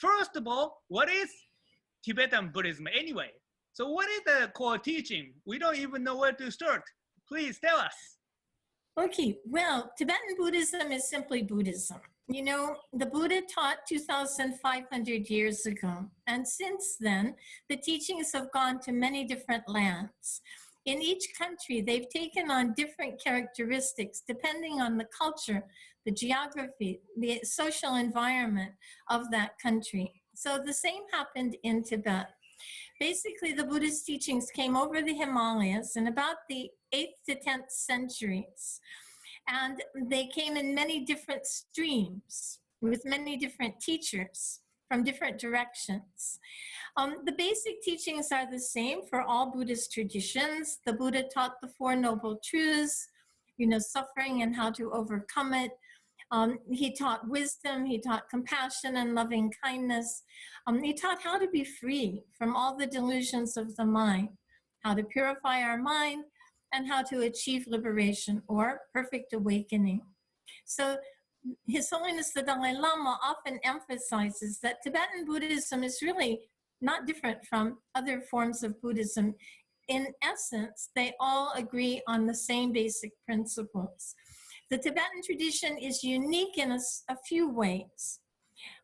first of all, what is Tibetan Buddhism anyway? So what is the core teaching? We don't even know where to start. Please tell us. Okay, well, Tibetan Buddhism is simply Buddhism. You know, the Buddha taught 2,500 years ago, and since then, the teachings have gone to many different lands. In each country, they've taken on different characteristics depending on the culture, the geography, the social environment of that country. So the same happened in Tibet. Basically, the Buddhist teachings came over the Himalayas in about the 8th to 10th centuries. And they came in many different streams with many different teachers from different directions. The basic teachings are the same for all Buddhist traditions. The Buddha taught the Four Noble Truths, you know, suffering and how to overcome it. He taught wisdom, he taught compassion and loving kindness. He taught how to be free from all the delusions of the mind, how to purify our mind, and how to achieve liberation or perfect awakening. So His Holiness the Dalai Lama often emphasizes that Tibetan Buddhism is really not different from other forms of Buddhism. In essence, they all agree on the same basic principles. The Tibetan tradition is unique in a few ways.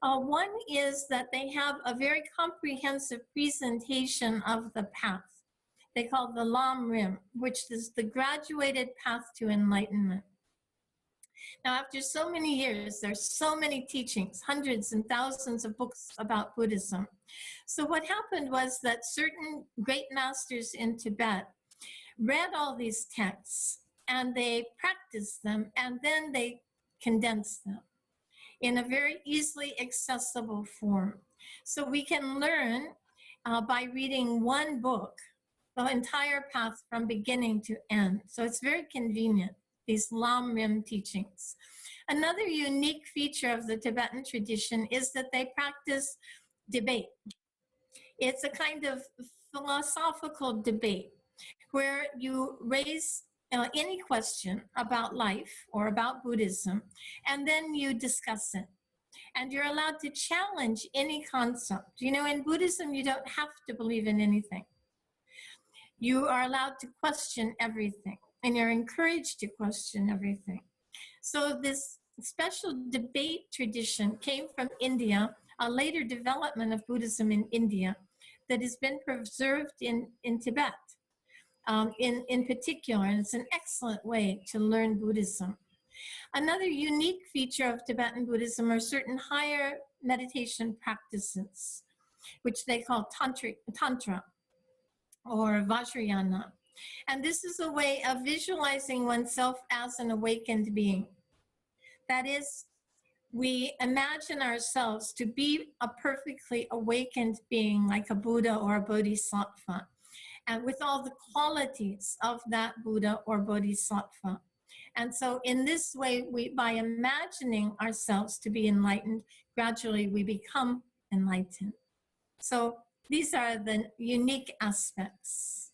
One is that they have a very comprehensive presentation of the path. They call it the Lam Rim, which is the graduated path to enlightenment. Now, after so many years, there's so many teachings, hundreds and thousands of books about Buddhism. So what happened was that certain great masters in Tibet read all these texts and they practiced them, and then they condensed them in a very easily accessible form. So we can learn by reading one book, the entire path from beginning to end. So it's very convenient, these Lam Rim teachings. Another unique feature of the Tibetan tradition is that they practice debate. It's a kind of philosophical debate where you raise any question about life or about Buddhism, and then you discuss it. And you're allowed to challenge any concept. You know, in Buddhism, you don't have to believe in anything. You are allowed to question everything, and you're encouraged to question everything. So this special debate tradition came from India, a later development of Buddhism in India that has been preserved in Tibet in particular, and it's an excellent way to learn Buddhism. Another unique feature of Tibetan Buddhism are certain higher meditation practices, which they call Tantra or Vajrayana. And this is a way of visualizing oneself as an awakened being. That is, we imagine ourselves to be a perfectly awakened being like a Buddha or a Bodhisattva, and with all the qualities of that Buddha or Bodhisattva. And so in this way, by imagining ourselves to be enlightened, gradually we become enlightened. So these are the unique aspects.